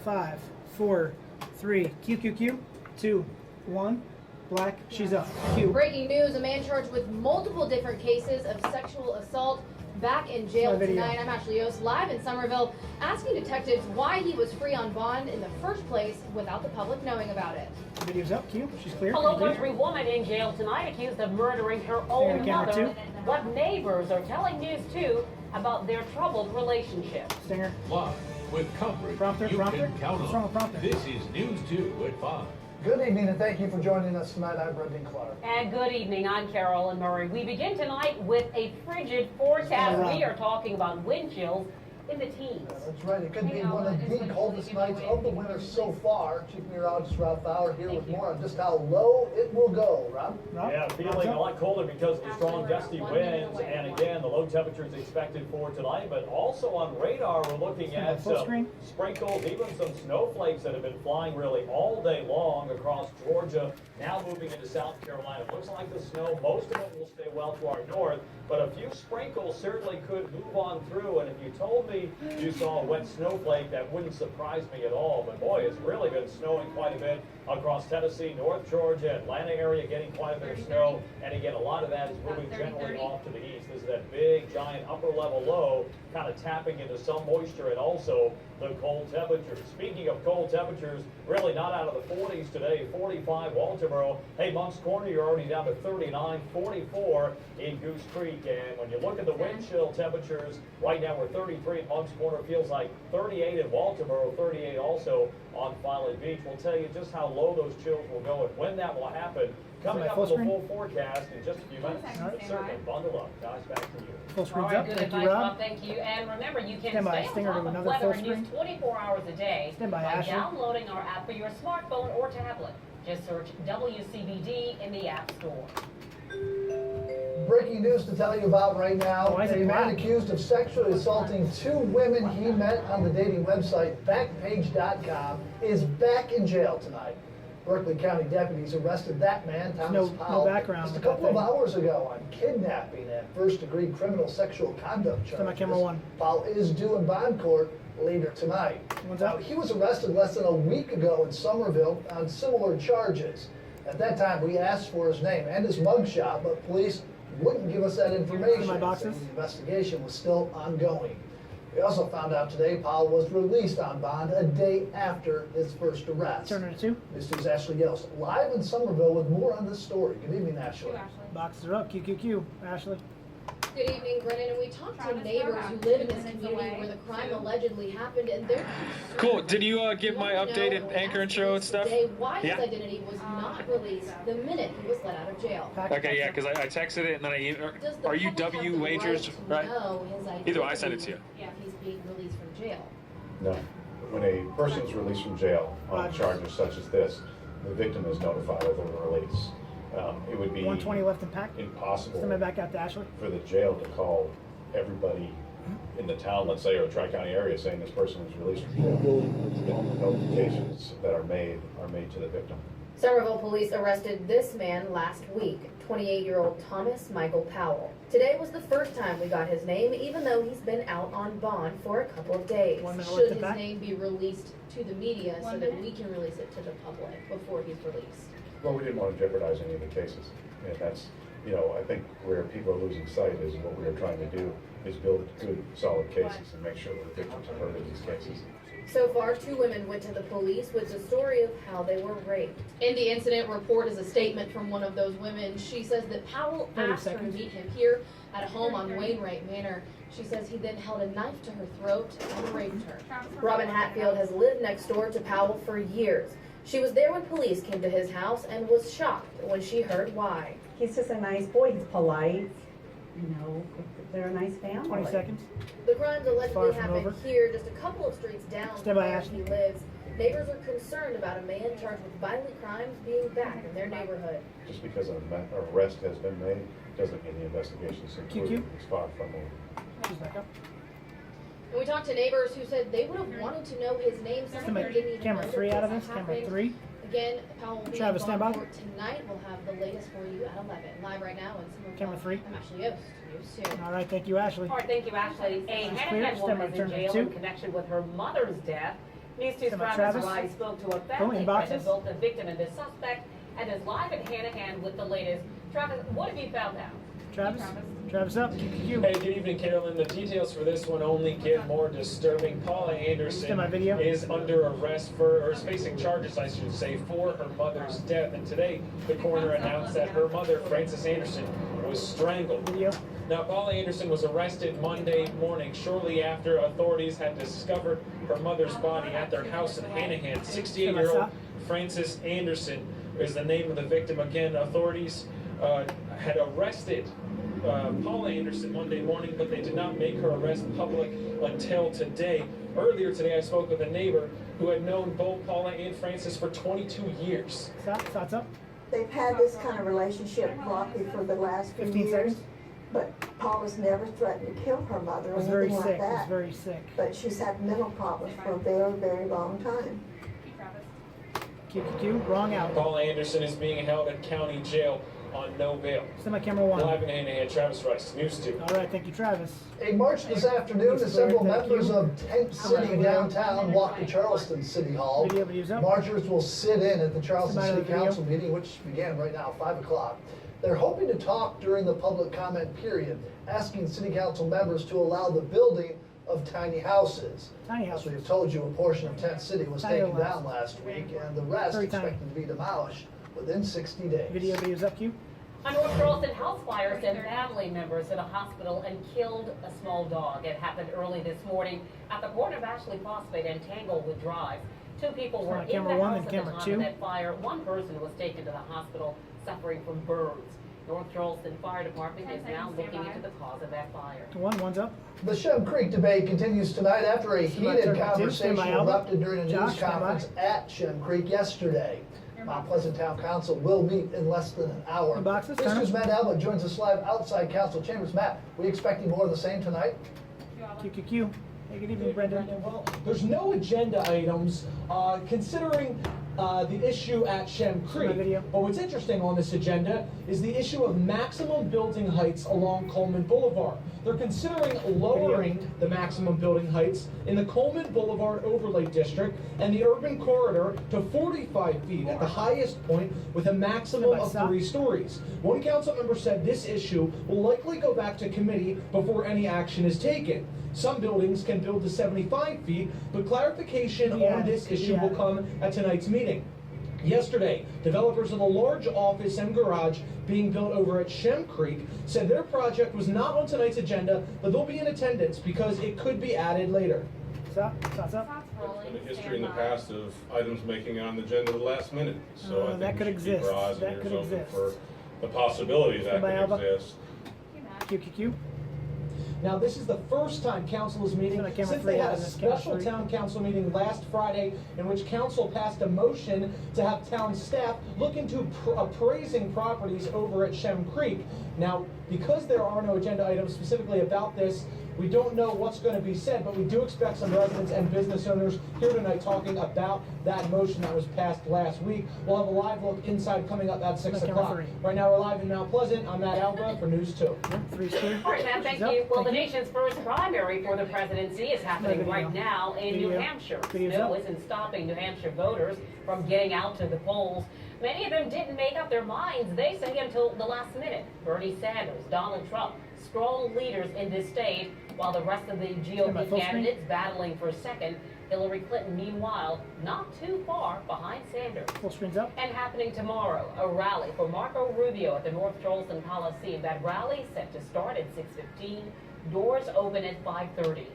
5, 4, 3, Q, 2, 1, black, she's up, Q. Breaking news, a man charged with multiple different cases of sexual assault back in jail tonight. I'm Ashley Yost, live in Somerville, asking detectives why he was free on bond in the first place without the public knowing about it. Video's up, Q, she's clear. A low country woman in jail tonight accused of murdering her own mother. What neighbors are telling News 2 about their troubled relationship. Stinger. Live with coverage Prompter. can count What's wrong on. with prompter? This is News 2 at 5. Good evening and thank you for joining us tonight. I'm Brendan Clark. And good evening, I'm Carolyn Murray. We begin tonight with a frigid forecast. We are talking about wind chills in the teens. That's right. It could be one of the coldest nights of the winter so far. Chief Meteorologist Rob Fowler here with more on just how low it will go. Rob? Yeah, feeling a lot colder because of the strong gusty winds, and again, the low temperatures expected for tonight, but also on radar, we're looking at some sprinkles, even some snowflakes that have been flying really all day long across Georgia, now moving into South Carolina. It looks like the snow, most of it will stay well to our north, but a few sprinkles certainly could move on through, and if you told me you saw a wet snowflake, that wouldn't surprise me at all, but boy, it's really been snowing quite a bit across Tennessee, North Georgia, Atlanta area getting quite a bit of snow, and again, a lot of that is moving generally off to the east. This is that big, giant upper level low kind of tapping into some moisture and also the cold temperatures. Speaking of cold temperatures, really not out of the 40s today. 45 Walterboro. Hey, Moncks Corner, you're already down to 39, 44 in Goose Creek. And when you look at the wind chill temperatures, right now we're 33 in Moncks Corner. Feels like 38 in Walterboro, 38 also on Violet Beach. We'll tell you just how low those chills will go and when that will happen. Coming up with a full forecast in just a few minutes. But certainly, bundle up. Guys, back to you. Full screen's All right, up. good Thank you, advice, Rob. Bob. Thank you. And remember, you can Stand by, stay Stinger, on to top of another weather full and news 24 hours a day Stand by, by Ashley. downloading our app for your smartphone or tablet. Just search WCBD in the App Store. Breaking news to tell you about right now. Why is it A man black? accused of sexually assaulting 2 women he met on the dating website Backpage.com is back in jail tonight. Berkeley County deputies arrested that man, Thomas Powell, background just a with that couple of thing. hours ago on kidnapping and first-degree criminal sexual conduct Stand by, charges. camera 1. Powell is due in bond court later tonight. One's Now, up. he was arrested less than a week ago in Somerville on similar charges. At that time, we asked for his name and his mugshot, but police wouldn't give us that information. My boxes. saying the investigation was still ongoing. We also found out today Powell was released on bond a day after his first arrest. Turn it to 2. This is Ashley Yost, live in Somerville with more on this story. Good evening, Ashley. Boxes are up, Q, Ashley. Good evening, Brennan. And we talked to neighbors who live in this community where the crime allegedly happened, and they're concerned. Cool. Did you get my updated anchor intro and stuff? Today, why his Yeah. identity was not released the minute he was let out of jail. Okay, yeah, because I texted it and then Does the are you public have W the Wagers, right? right? To know his identity Either way, I sent it to you. if he's being released from jail. No. When a person is released from jail on charges such as this, the victim is notified of the release. It would be 120 left in pack. impossible Send me back out to Ashley. for the jail to call everybody in the town, let's say, or Tri-County area, saying this person was released from jail. The notifications that are made to the victim. Somerville police arrested this man last week, 28-year-old Thomas Michael Powell. Today was the first time we got his name, even though he's been out on bond for a couple of days. 1 minute Should left to his pack. name be released to the media so that we can release it to the public before he's released? Well, we didn't want to jeopardize any of the cases. And that's, I think where people are losing sight is what we are trying to do is build good, solid cases and make sure that the victims are heard in these cases. So far, 2 women went to the police with the story of how they were raped. In the incident report is a statement from one of those women. She says that Powell 30 asked her to seconds. meet him here at a home on Wainwright Manor. She says he then held a knife to her throat and raped her. Robin Hatfield has lived next door to Powell for years. She was there when police came to his house and was shocked when she heard why. He's just a nice boy. He's polite. They're a nice family. 20 seconds. The crimes allegedly Far from happened over. here, just a couple of streets down Stand from by, where Ashley. he lives. Neighbors are concerned about a man charged with violent crimes being back in their neighborhood. Just because an arrest has been made doesn't mean the investigation is concluded. It's far from over. She's back up. And we talked to neighbors who said they would have wanted to know his name. Some of them didn't even Camera know 3 that out of this this. Camera happened. 3. Again, Powell will be Travis, in stand bond by. court tonight. We'll have the latest for you at 11. Live right now in Somerville. Camera 3. I'm Ashley Yost, News 2. All right, thank you, Ashley. All right, thank you, Ashley. A clear. Hennepin Stand woman by, is in turn to jail 2. in connection with her mother's death. News 2's Travis Travis. Riley spoke to a Go family in friend boxes. of both the victim and the suspect and is live and hand-in-hand with the latest. Travis, what have you found out? Travis up. QQQ. Hey, good evening, Carolyn. The details for this one only get more disturbing. Paula Anderson my video. is under arrest or is facing charges, I should say, for her mother's death. And today, the coroner announced that her mother, Frances Anderson, was strangled. Video. Now, Paula Anderson was arrested Monday morning, shortly after authorities had discovered her mother's body at their house in Hanahan. 68-year-old Frances Anderson is the name of the victim. Again, authorities had arrested Paula Anderson Monday morning, but they did not make her arrest public until today. Earlier today, I spoke with a neighbor who had known both Paula and Frances for 22 years. Thoughts up. They've had this kind of relationship roughly for the last few 15 years. seconds. But Paula's never threatened to kill her mother or Was anything very like sick. that. Was very sick. But she's had mental problems for a very, very long time. QQQ. Wrong out. Paula Anderson is being held at county jail on no bail. Send my camera 1. Live in hand-to-hand, Travis Rice, News 2. All right, thank you, Travis. A march this afternoon as several members of Tent City downtown walked to Charleston City Hall. Video's up. Marchers will sit in at the Charleston Somebody City on the Council meeting, which began right now, 5 o'clock. They're hoping to talk during the public comment period, asking city council members to allow the building of tiny houses. Tiny As houses. we've told you, a portion of Tent City was Tiny taken little down last week, and the rest Very tiny. expected to be demolished within 60 days. Video's up, Q. A North Charleston house fire sent family members to the hospital and killed a small dog. It happened early this morning at the corner of Ashley Phosphate and Tanglewood Drive. 2 people were in the Camera 1 house and at the camera time 2. of that fire. 1 person was taken to the hospital suffering from burns. North Charleston Fire Department is now looking into the cause of that fire. 1's up. The Shem Creek debate continues tonight after a Stand by, heated turn by, conversation stand by, Alba. erupted during a Josh, news stand by. conference at Shem Creek yesterday. Mount Pleasant Town Council will meet in less than an hour. In boxes, This turn 'em. is Matt Alba joins us live outside council chambers. Matt, we expecting more of the same tonight? QQQ. Hey, good evening, Brendan. Well, there's no agenda items considering the issue at Shem Creek. video. But what's interesting on this agenda is the issue of maximum building heights along Coleman Boulevard. They're considering lowering the maximum building heights in the Coleman Boulevard Overlay District and the urban corridor to 45 feet at the highest point with a maximum of 3 stories. One council member said this issue will likely go back to committee before any action is taken. Some buildings can build to 75 feet, but clarification on this issue will come at tonight's meeting. Yesterday, developers of a large office and garage being built over at Shem Creek said their project was not on tonight's agenda, but they'll be in attendance because it could be added later. Thoughts up. There's been a history in the past of items making it on the agenda at the last minute. So I think that could we should keep exist. our eyes That and could ears open exist. for the possibility that Stand by, could Alba. exist. QQQ. Now, this is the first time council is meeting Send a camera since 3 they out had a of this camera special 3. town council meeting last Friday in which council passed a motion to have town staff look into appraising properties over at Shem Creek. Now, because there are no agenda items specifically about this, we don't know what's going to be said, but we do expect some residents and business owners here tonight talking about that motion that was passed last week. We'll have a live look inside coming up at 6 o'clock. Right now we're live in Mount Pleasant. I'm Matt Alba for News 2. 3's clear. All right, Matt, thank you. Well, the nation's first primary for the presidency is happening right now in New Hampshire. Snow isn't stopping New Hampshire voters from getting out to the polls. Many of them didn't make up their minds, they say, until the last minute. Bernie Sanders, Donald Trump, strong leaders in this state, while the rest of the GOP candidates battling for second. Hillary Clinton, meanwhile, not too far behind Sanders. Full screen's up. And happening tomorrow, a rally for Marco Rubio at the North Charleston Coliseum. That rally set to start at 6:15. Doors open at 5:30.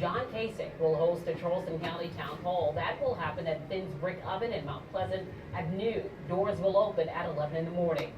John Kasich will host a Charleston County Town Hall. That will happen at Finn's Brick Oven in Mount Pleasant at noon. Doors will open at 11 in the morning.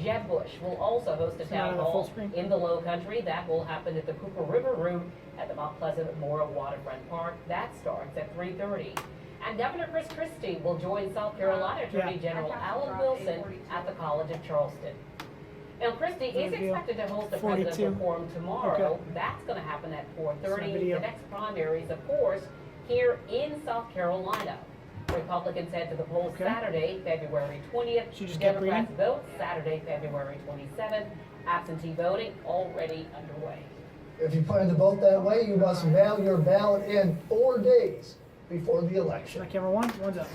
Jeb Bush will also host a town hall in the Low Country. That will happen at the Cooper River Room at the Mount Pleasant Memorial Waterfront Park. That starts at 3:30. And Governor Chris Christie will join South Carolina Attorney General Alan Wilson at the College of Charleston. Now, Christie is expected to host a presidential forum tomorrow. That's going to happen at 4:30. The next primaries, of course, here in South Carolina. Republicans head to the polls Saturday, February 20th. Democrats vote Saturday, February 27th. Absentee voting already underway. If you plan to vote that way, you must mail your ballot in 4 days before the election. Camera one, one's up.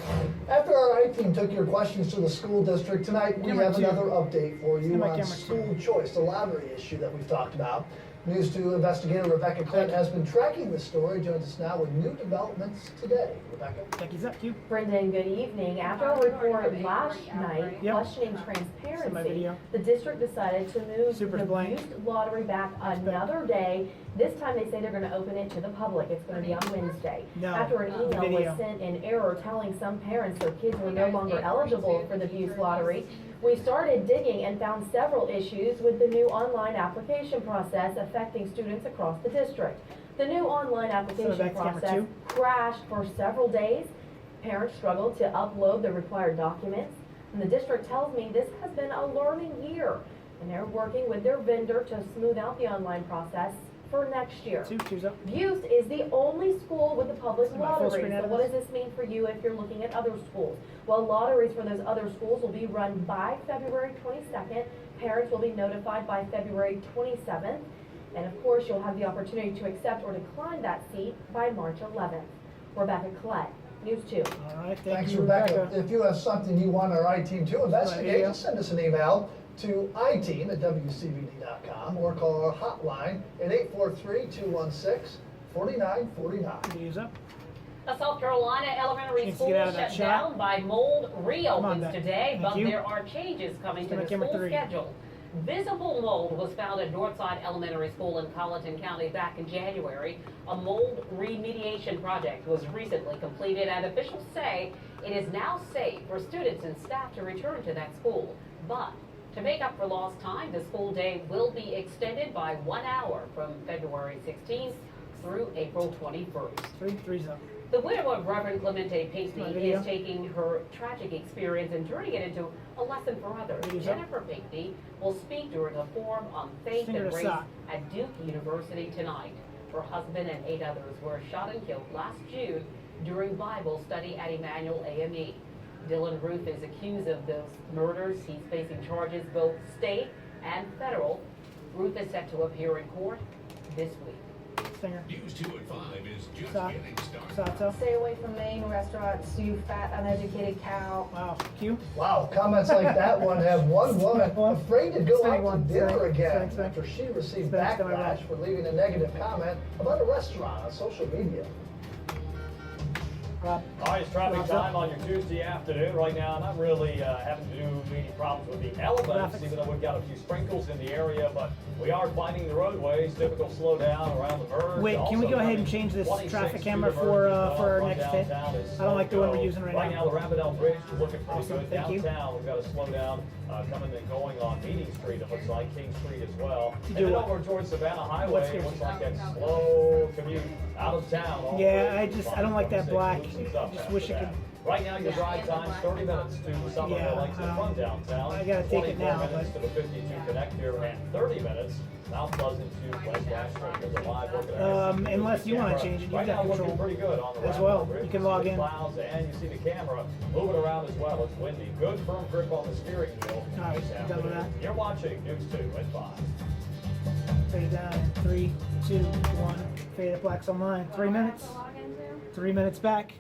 After our I-team took your questions to the school district, tonight we Camera have two. another update for you Camera on two. school choice, the lottery issue that we've talked about. News 2 investigator Rebecca Clint has been tracking this story. Joins us now with new developments today. Rebecca. Becky's up, Q. Brendan, good evening. After a report last night questioning transparency, the district decided to move the used lottery back another day. This time they say they're going to open it to the public. It's going to be on Wednesday. After an email was sent in error telling some parents their kids were no longer eligible for the Buse lottery, we started digging and found several issues with the new online application process affecting students across the district. The new online application process crashed for several days. Parents struggled to upload the required documents. And the district tells me this has been a learning year, and they're working with their vendor to smooth out the online process for next year. Buse is the only school with a public lottery. So what does this mean for you if you're looking at other schools? Well, lotteries for those other schools will be run by February 22nd. Parents will be notified by February 27th. And of course, you'll have the opportunity to accept or decline that seat by March 11th. Rebecca Collette, News 2. All right, Thanks, Rebecca. If you have something you want our I-team to investigate, just send us an email to iteam@WCBD.com or call our hotline at 843-216-4949. A South Carolina elementary school shut down by mold reopens today, but there are changes coming to the school schedule. Visible mold was found at Northside Elementary School in Colleton County back in January. A mold remediation project was recently completed, and officials say it is now safe for students and staff to return to that school. But to make up for lost time, the school day will be extended by 1 hour from February 16th through April 21st. Three's up. The widow of Reverend Clemente Pinckney is taking her tragic experience and turning it into a lesson for others. Jennifer Pinckney will speak during a forum on faith and race at Duke University tonight. Her husband and 8 others were shot and killed last June during Bible study at Emmanuel AME. Dylan Ruth is accused of those murders. He's facing charges both state and federal. Ruth is set to appear in court this week. News 2 at 5 is just getting started. Stay away from Maine restaurants, you fat, uneducated cow. Wow, Q. Wow, comments like that one have one woman afraid to go out to dinner again after she received backlash for leaving a negative comment about a restaurant on social media. All right, it's traffic time on your Tuesday afternoon. Right now, not really having to do any problems with the elements, even though we've got a few sprinkles in the area, but we are finding the roadways. Typical slowdown around the merge. Wait, can we go ahead and change this traffic camera for our next hit? I don't like the one we're using right now. Right now, the Rapiddle Bridge is looking pretty good. Downtown, we've got a slowdown coming and going on Meeting Street, it looks like, King Street as well. And then over towards Savannah Highway, it looks like that slow commute out of town. Yeah, I don't like that black. Just wish it could. Right now, your drive time 30 minutes to Somerville Exit from downtown. I gotta take it now. 24 minutes to the 52 connector and 30 minutes Mount Pleasant to West Ashland. There's a live working unless you want to change it, you've got control pretty good on the as well. You can log in. Clouds, and you see the camera moving around as well. It's windy. Good firm grip on the steering wheel. All right, done with that. You're watching News 2 at 5. Fade down in 3, 2, 1. Fade up Blacks Online. 3 minutes. 3 minutes back.